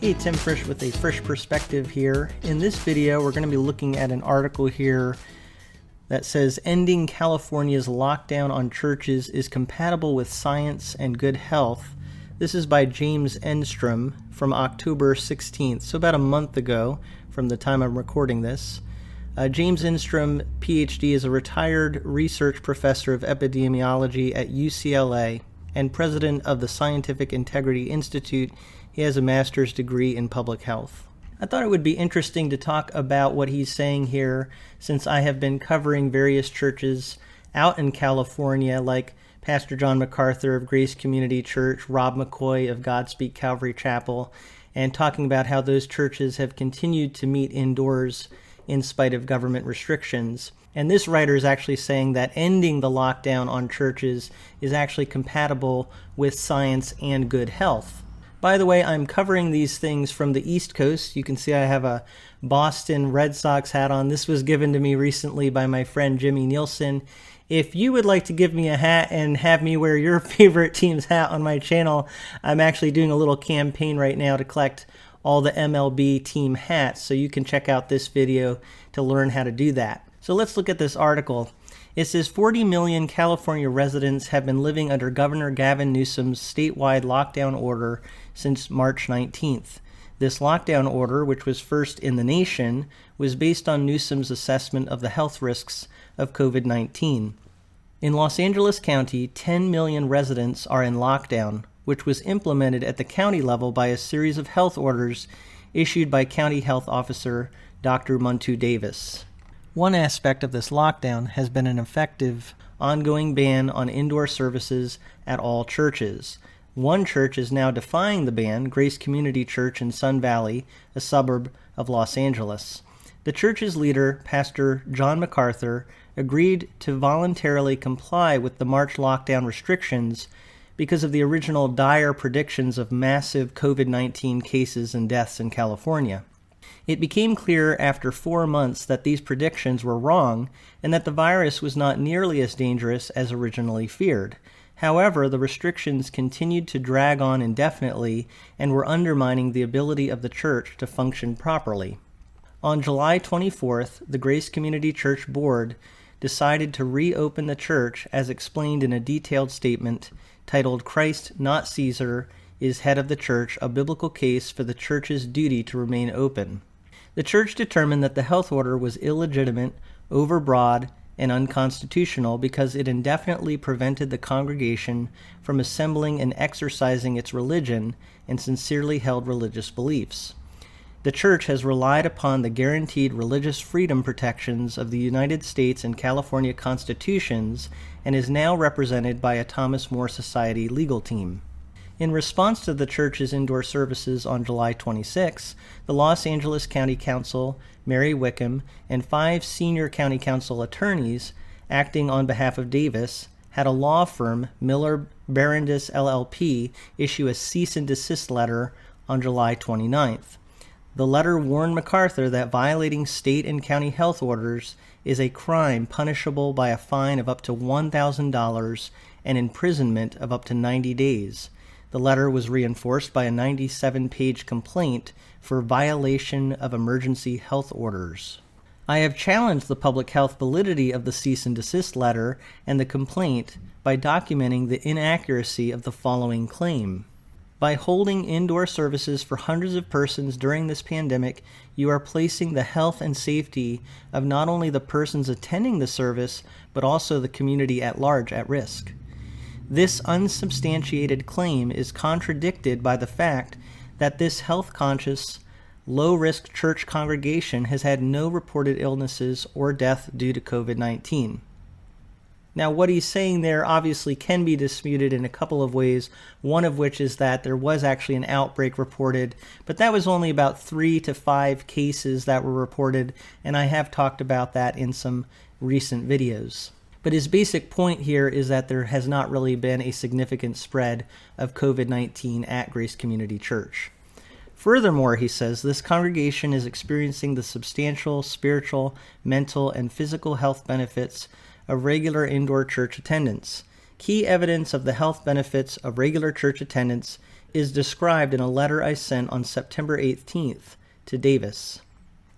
Hey, Tim Frisch with A Frisch Perspective here. In this video, we're going to be looking at an article here that says, Ending California's Lockdown on Churches is Compatible with Science and Good Health. This is by James Estrom from October 16th, so about a month ago from the time I'm recording this. James Estrom, Ph.D., is a retired research professor of epidemiology at UCLA and president of the Scientific Integrity Institute. He has a master's degree in public health. I thought it would be interesting to talk about what he's saying here, since I have been covering various churches out in California, like Pastor John MacArthur of Grace Community Church, Rob McCoy of Godspeak Calvary Chapel, and talking about how those churches have continued to meet indoors in spite of government restrictions. And this writer is actually saying that ending the lockdown on churches is actually compatible with science and good health. By the way, I'm covering these things from the East Coast. You can see I have a Boston Red Sox hat on. This was given to me recently by my friend Jimmy Nielsen. If you would like to give me a hat and have me wear your favorite team's hat on my channel, I'm actually doing a little campaign right now to collect all the MLB team hats, so you can check out this video to learn how to do that. So let's look at this article. It says 40 million California residents have been living under Governor Gavin Newsom's statewide lockdown order since March 19th. This lockdown order, which was first in the nation, was based on Newsom's assessment of the health risks of COVID-19. In Los Angeles County, 10 million residents are in lockdown, which was implemented at the county level by a series of health orders issued by County Health Officer Dr. Muntu Davis. One aspect of this lockdown has been an effective, ongoing ban on indoor services at all churches. One church is now defying the ban, Grace Community Church in Sun Valley, a suburb of Los Angeles. The church's leader, Pastor John MacArthur, agreed to voluntarily comply with the March lockdown restrictions because of the original dire predictions of massive COVID-19 cases and deaths in California. It became clear after 4 months that these predictions were wrong and that the virus was not nearly as dangerous as originally feared. However, the restrictions continued to drag on indefinitely and were undermining the ability of the church to function properly. On July 24th, the Grace Community Church Board decided to reopen the church as explained in a detailed statement titled Christ, Not Caesar, is Head of the Church, a Biblical Case for the Church's Duty to Remain Open. The church determined that the health order was illegitimate, overbroad, and unconstitutional because it indefinitely prevented the congregation from assembling and exercising its religion and sincerely held religious beliefs. The church has relied upon the guaranteed religious freedom protections of the United States and California constitutions and is now represented by a Thomas More Society legal team. In response to the church's indoor services on July 26, the Los Angeles County Council, Mary Wickham, and 5 senior county council attorneys, acting on behalf of Davis, had a law firm, Miller Barandis LLP, issue a cease and desist letter on July 29th. The letter warned MacArthur that violating state and county health orders is a crime punishable by a fine of up to $1,000 and imprisonment of up to 90 days. The letter was reinforced by a 97-page complaint for violation of emergency health orders. I have challenged the public health validity of the cease and desist letter and the complaint by documenting the inaccuracy of the following claim. By holding indoor services for hundreds of persons during this pandemic, you are placing the health and safety of not only the persons attending the service, but also the community at large at risk. This unsubstantiated claim is contradicted by the fact that this health-conscious, low-risk church congregation has had no reported illnesses or death due to COVID-19. Now, what he's saying there obviously can be disputed in a couple of ways, one of which is that there was actually an outbreak reported, but that was only about 3 to 5 cases that were reported, and I have talked about that in some recent videos. But his basic point here is that there has not really been a significant spread of COVID-19 at Grace Community Church. Furthermore, he says, this congregation is experiencing the substantial spiritual, mental, and physical health benefits of regular indoor church attendance. Key evidence of the health benefits of regular church attendance is described in a letter I sent on September 18th to Davis.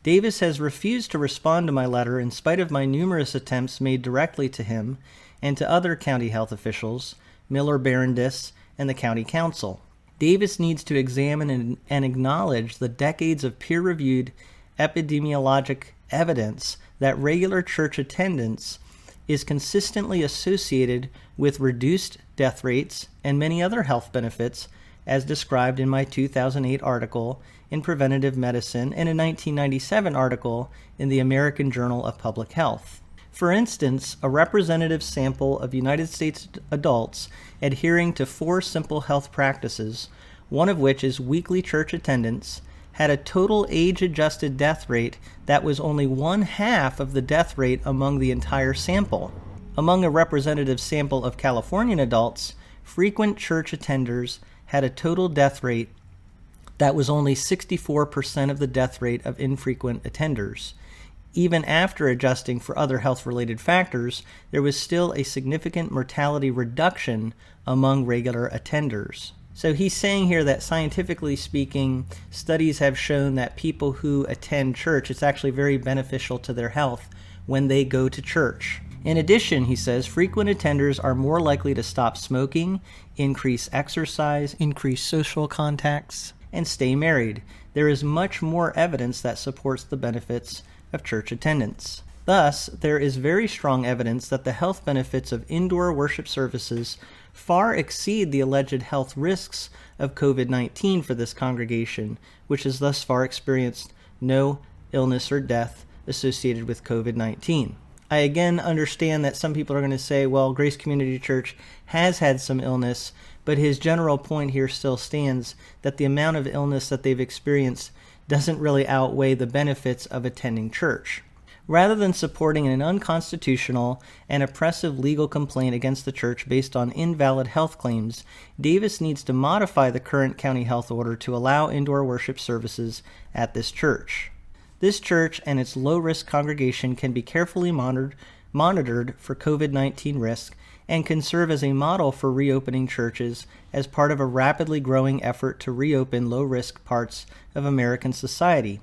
Davis has refused to respond to my letter in spite of my numerous attempts made directly to him and to other county health officials, Miller Barondis, and the county council. Davis needs to examine and acknowledge the decades of peer-reviewed epidemiologic evidence that regular church attendance is consistently associated with reduced death rates and many other health benefits, as described in my 2008 article in Preventative Medicine and a 1997 article in the American Journal of Public Health. For instance, a representative sample of United States adults adhering to 4 simple health practices, one of which is weekly church attendance, had a total age-adjusted death rate that was only 1/2 of the death rate among the entire sample. Among a representative sample of Californian adults, frequent church attenders had a total death rate that was only 64% of the death rate of infrequent attenders. Even after adjusting for other health-related factors, there was still a significant mortality reduction among regular attenders. So he's saying here that scientifically speaking, studies have shown that people who attend church, it's actually very beneficial to their health when they go to church. In addition, he says, frequent attenders are more likely to stop smoking, increase exercise, increase social contacts, and stay married. There is much more evidence that supports the benefits of church attendance. Thus, there is very strong evidence that the health benefits of indoor worship services far exceed the alleged health risks of COVID-19 for this congregation, which has thus far experienced no illness or death associated with COVID-19. I again understand that some people are going to say, well, Grace Community Church has had some illness, but his general point here still stands that the amount of illness that they've experienced doesn't really outweigh the benefits of attending church. Rather than supporting an unconstitutional and oppressive legal complaint against the church based on invalid health claims, Davis needs to modify the current county health order to allow indoor worship services at this church. This church and its low-risk congregation can be carefully monitored for COVID-19 risk and can serve as a model for reopening churches as part of a rapidly growing effort to reopen low-risk parts of American society.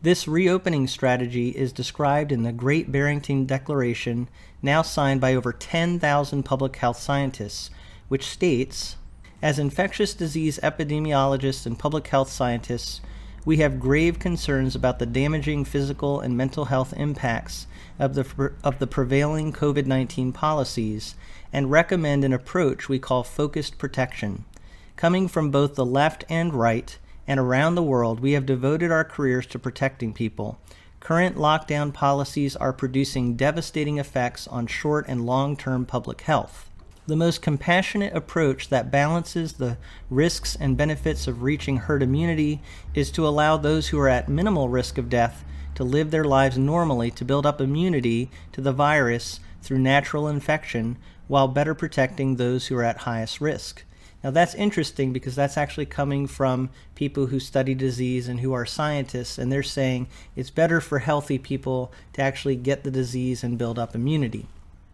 This reopening strategy is described in the Great Barrington Declaration, now signed by over 10,000 public health scientists, which states, as infectious disease epidemiologists and public health scientists, we have grave concerns about the damaging physical and mental health impacts of the prevailing COVID-19 policies and recommend an approach we call focused protection. Coming from both the left and right, and around the world, we have devoted our careers to protecting people. Current lockdown policies are producing devastating effects on short and long-term public health. The most compassionate approach that balances the risks and benefits of reaching herd immunity is to allow those who are at minimal risk of death to live their lives normally to build up immunity to the virus through natural infection while better protecting those who are at highest risk. Now that's interesting because that's actually coming from people who study disease and who are scientists, and they're saying it's better for healthy people to actually get the disease and build up immunity.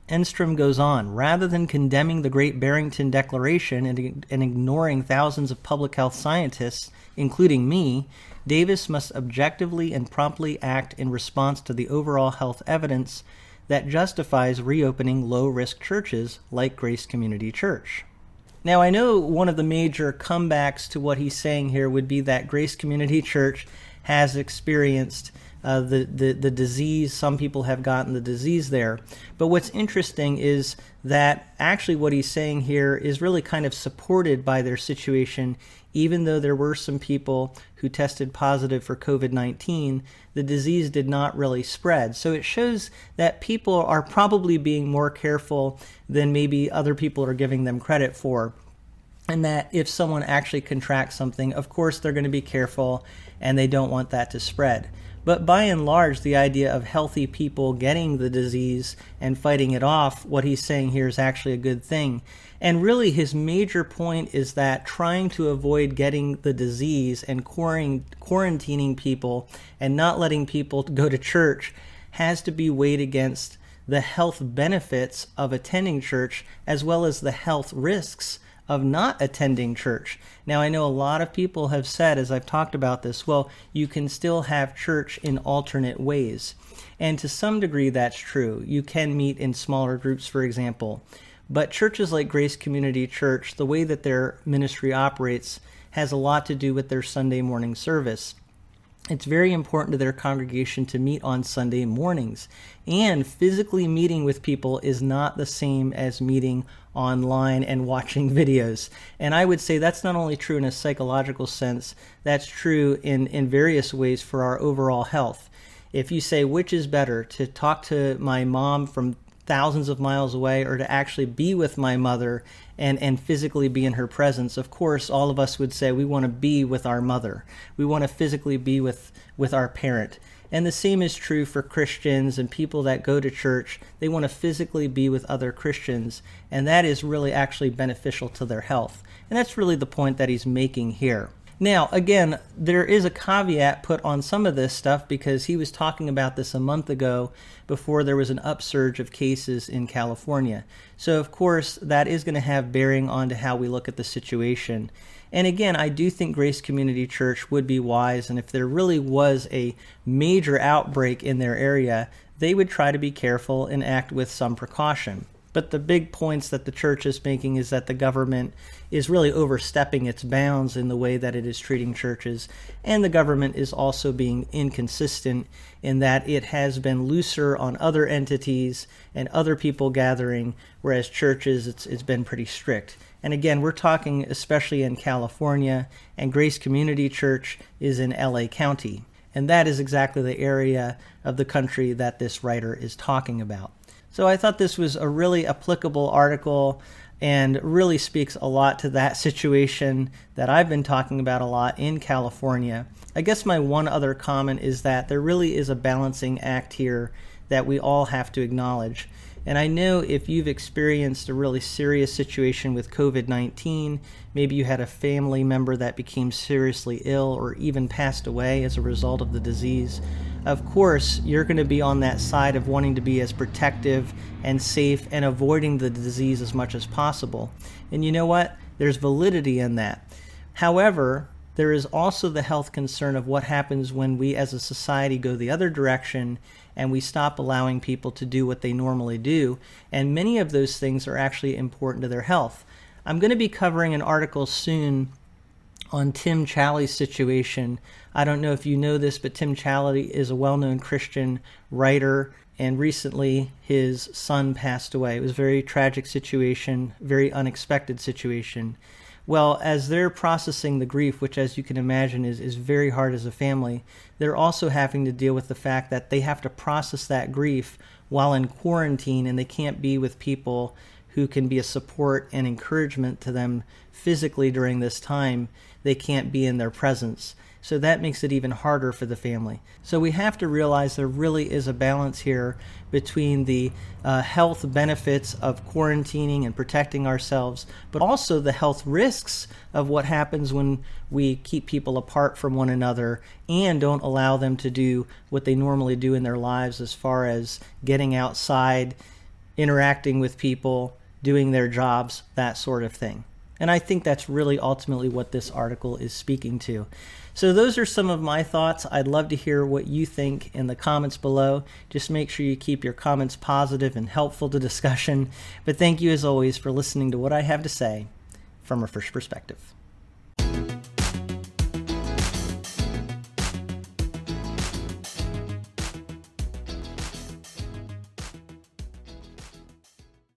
Estrom goes on, rather than condemning the Great Barrington Declaration and ignoring thousands of public health scientists, including me, Davis must objectively and promptly act in response to the overall health evidence that justifies reopening low-risk churches like Grace Community Church. Now, I know one of the major comebacks to what he's saying here would be that Grace Community Church has experienced the disease. Some people have gotten the disease there. But what's interesting is that actually what he's saying here is really kind of supported by their situation. Even though there were some people who tested positive for COVID-19, the disease did not really spread. So it shows that people are probably being more careful than maybe other people are giving them credit for. And that if someone actually contracts something, of course they're going to be careful and they don't want that to spread. But by and large, the idea of healthy people getting the disease and fighting it off, what he's saying here is actually a good thing. And really his major point is that trying to avoid getting the disease and quarantining people and not letting people go to church has to be weighed against the health benefits of attending church as well as the health risks of not attending church. Now, I know a lot of people have said, as I've talked about this, well, you can still have church in alternate ways. And to some degree, that's true. You can meet in smaller groups, for example. But churches like Grace Community Church, the way that their ministry operates has a lot to do with their Sunday morning service. It's very important to their congregation to meet on Sunday mornings. And physically meeting with people is not the same as meeting online and watching videos. And I would say that's not only true in a psychological sense, that's true in various ways for our overall health. If you say, which is better, to talk to my mom from thousands of miles away or to actually be with my mother and physically be in her presence, of course, all of us would say we want to be with our mother. We want to physically be with our parent. And the same is true for Christians and people that go to church. They want to physically be with other Christians, and that is really actually beneficial to their health. And that's really the point that he's making here. Now, again, there is a caveat put on some of this stuff because he was talking about this a month ago before there was an upsurge of cases in California. So, of course, that is going to have bearing on to how we look at the situation. And again, I do think Grace Community Church would be wise, and if there really was a major outbreak in their area, they would try to be careful and act with some precaution. But the big points that the church is making is that the government is really overstepping its bounds in the way that it is treating churches, and the government is also being inconsistent in that it has been looser on other entities and other people gathering, whereas churches, it's been pretty strict. And again, we're talking especially in California, and Grace Community Church is in LA County, and that is exactly the area of the country that this writer is talking about. So I thought this was a really applicable article and really speaks a lot to that situation that I've been talking about a lot in California. I guess my one other comment is that there really is a balancing act here that we all have to acknowledge. And I know if you've experienced a really serious situation with COVID-19, maybe you had a family member that became seriously ill or even passed away as a result of the disease, of course, you're going to be on that side of wanting to be as protective and safe and avoiding the disease as much as possible. And you know what? There's validity in that. However, there is also the health concern of what happens when we as a society go the other direction and we stop allowing people to do what they normally do. And many of those things are actually important to their health. I'm going to be covering an article soon on Tim Challies' situation. I don't know if you know this, but Tim Challies is a well-known Christian writer, and recently his son passed away. It was a very tragic situation, very unexpected situation. Well, as they're processing the grief, which as you can imagine is very hard as a family, they're also having to deal with the fact that they have to process that grief while in quarantine, and they can't be with people who can be a support and encouragement to them physically during this time. They can't be in their presence. So that makes it even harder for the family. So we have to realize there really is a balance here between the health benefits of quarantining and protecting ourselves, but also the health risks of what happens when we keep people apart from one another and don't allow them to do what they normally do in their lives as far as getting outside, interacting with people, doing their jobs, that sort of thing. And I think that's really ultimately what this article is speaking to. So those are some of my thoughts. I'd love to hear what you think in the comments below. Just make sure you keep your comments positive and helpful to discussion. But thank you as always for listening to what I have to say from A Frisch Perspective.